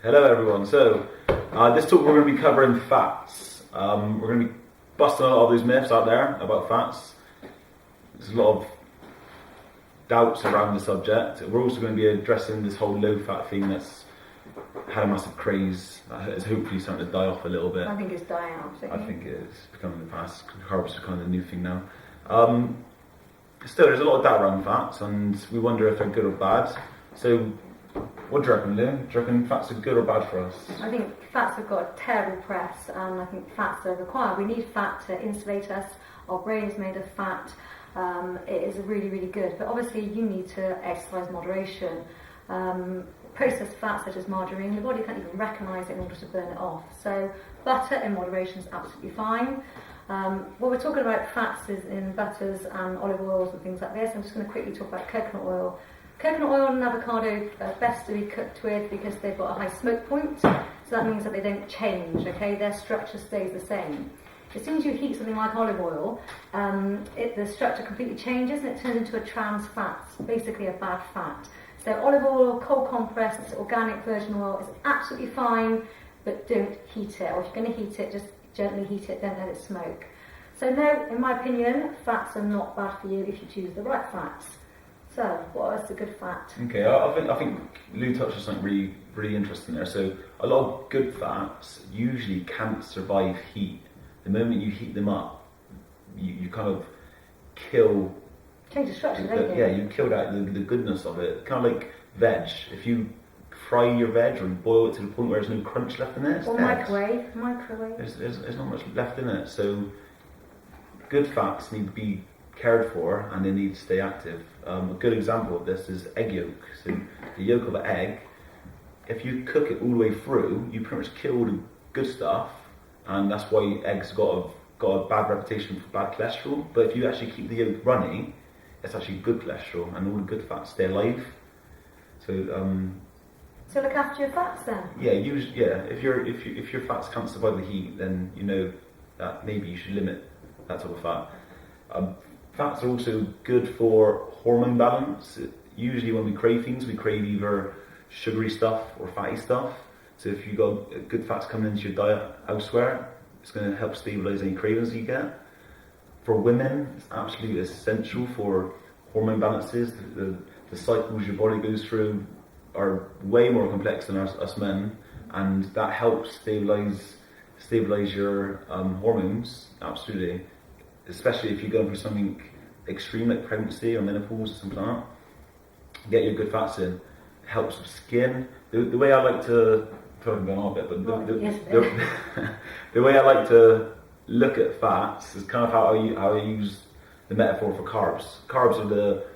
Hello everyone. So, this talk we're going to be covering fats. We're going to be busting a lot of those myths out there about fats. There's a lot of doubts around the subject. We're also going to be addressing this whole low-fat thing that's had a massive craze. It's hopefully starting to die off a little bit. I think it's dying out. I think it's becoming the past. Carbs are kind of the new thing now. Still, there's a lot of doubt around fats, and we wonder if they're good or bad. So, what do you reckon, Lou? Do you reckon fats are good or bad for us? I think fats have got a terrible press, and I think fats are required. We need fat to insulate us. Our brain is made of fat. It is really, really good. But obviously, you need to exercise moderation. Processed fats such as margarine, the body can't even recognise it in order to burn it off. So butter in moderation is absolutely fine. What we're talking about fats is in butters and olive oils and things like this. I'm just going to quickly talk about coconut oil. Coconut oil and avocado are best to be cooked with because they've got a high smoke point. So that means that they don't change, okay? Their structure stays the same. As soon as you heat something like olive oil, the structure completely changes and it turns into a trans fat, basically a bad fat. So olive oil, cold compressed, organic virgin oil is absolutely fine, but don't heat it. Or if you're going to heat it, just gently heat it, don't let it smoke. So no, in my opinion, fats are not bad for you if you choose the right fats. So, what is a good fat? Okay, I think Lou touched on something really, really interesting there. So, a lot of good fats usually can't survive heat. The moment you heat them up, you kind of kill. Change the structure, don't you? Yeah, you kill that the goodness of it. Kind of like veg. If you fry your veg or boil it to the point where there's no crunch left in it, it's or dead. microwave. There's not much left in it. So, good fats need to be cared for and they need to stay active. A good example of this is egg yolk. So the yolk of an egg, if you cook it all the way through, you pretty much kill the good stuff, and that's why eggs got a bad reputation for bad cholesterol. But if you actually keep the yolk running, it's actually good cholesterol, and all the good fats stay alive. So look after your fats then. Yeah, if your fats can't survive the heat, then you know that maybe you should limit that type of fat. Fats are also good for hormone balance. Usually when we crave things, we crave either sugary stuff or fatty stuff. So if you've got good fats coming into your diet elsewhere, it's going to help stabilise any cravings you get. For women, it's absolutely essential for hormone balances. The cycles your body goes through are way more complex than us men, and that helps stabilise your hormones, absolutely. Especially if you're going through something extreme like pregnancy or menopause or something like that. Get your good fats in. It helps with skin. The way I like to, probably going on a bit, but the way I like to look at fats is kind of how I use the metaphor for carbs. Carbs are the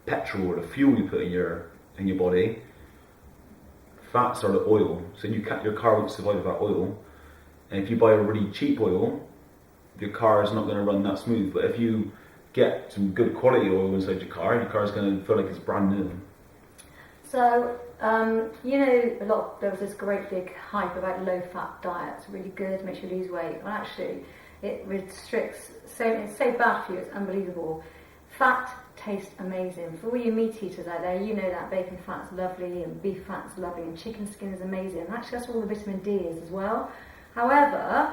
petrol or the fuel you put in your body. Fats are the oil. So your car won't survive without oil. And if you buy a really cheap oil, your car is not going to run that smooth. But if you get some good quality oil inside your car is going to feel like it's brand new. So, there was this great big hype about low-fat diets, really good, makes you lose weight. Well, actually, it restricts, it's so bad for you, it's unbelievable. Fat tastes amazing. For all you meat eaters out there, you know that bacon fat's lovely, and beef fat's lovely, and chicken skin is amazing. And actually, that's where all the vitamin D is as well. However,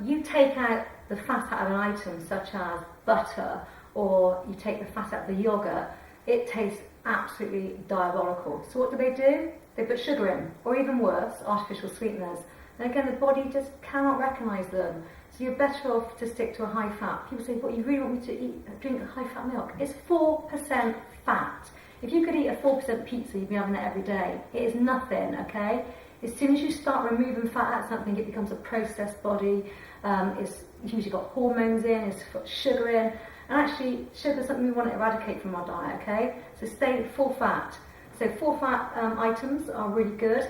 you take out the fat out of an item such as butter, or you take the fat out of the yogurt, it tastes absolutely diabolical. So what do? They put sugar in, or even worse, artificial sweeteners. And again, the body just cannot recognise them. So you're better off to stick to a high fat. People say, what, you really want me to drink high fat milk? It's 4% fat. If you could eat a 4% pizza, you'd be having it every day. It is nothing, okay? As soon as you start removing fat out of something, it becomes a processed body. It's usually got hormones in, it's got sugar in. And actually, sugar is something we want to eradicate from our diet, okay? So stay full fat. So full fat items are really good,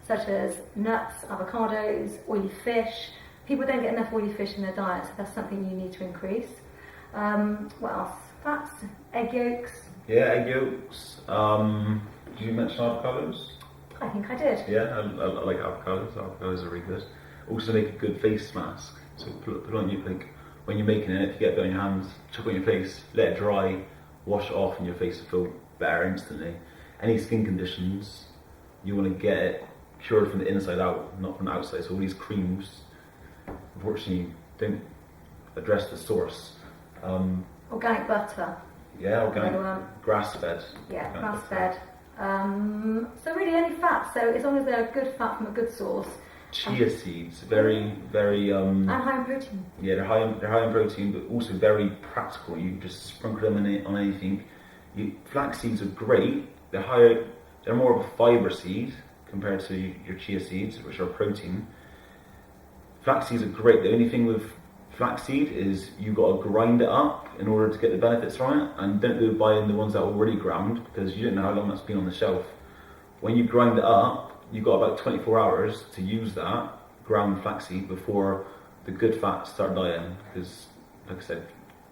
such as nuts, avocados, oily fish. People don't get enough oily fish in their diet, so that's something you need to increase. What else? Fats, egg yolks. Yeah, egg yolks. Did you mention avocados? I think I did. Yeah, I like avocados. Avocados are really good. Also make a good face mask. So put on your, like, when you're making it, if you get it on your hands, chuck it on your face, let it dry, wash it off, and your face will feel better instantly. Any skin conditions, you want to get it cured from the inside out, not from the outside. So all these creams, unfortunately, don't address the source. Organic butter. Yeah, organic, Another one. grass-fed. Yeah, organic grass butter. fed. So really any fat. So as long as they're good fat from a good source. Chia seeds, very, very. And high in protein. Yeah, they're high in protein, but also very practical. You can just sprinkle them on anything. Flax seeds are great. They're more of a fiber seed compared to your chia seeds, which are protein. Flax seeds are great. The only thing with flaxseed is you got to grind it up in order to get the benefits from it, and don't go buying the ones that are already ground because you don't know how long that's been on the shelf. When you grind it up, you've got about 24 hours to use that ground flaxseed before the good fats start dying, because, like I said,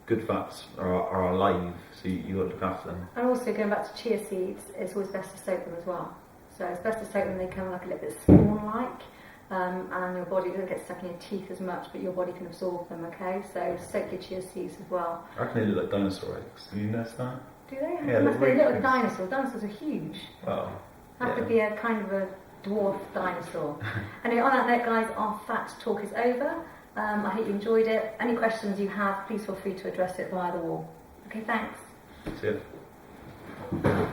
good fats are alive, so you got to look after them. And also going back to chia seeds, it's always best to soak them as well. So it's best to soak them, they come like a little bit spawn-like. And your body doesn't get stuck in your teeth as much, but your body can absorb them, okay? So soak your chia seeds as well. I reckon they look like dinosaur eggs. Do you notice that? Do they? Yeah, Must be a really little big. dinosaur. Dinosaurs are huge. Well, Have to yeah. be a kind of a dwarf dinosaur. Anyway, on that note, guys, our fat talk is over. I hope you enjoyed it. Any questions you have, please feel free to address it via the wall. Okay, thanks. See ya.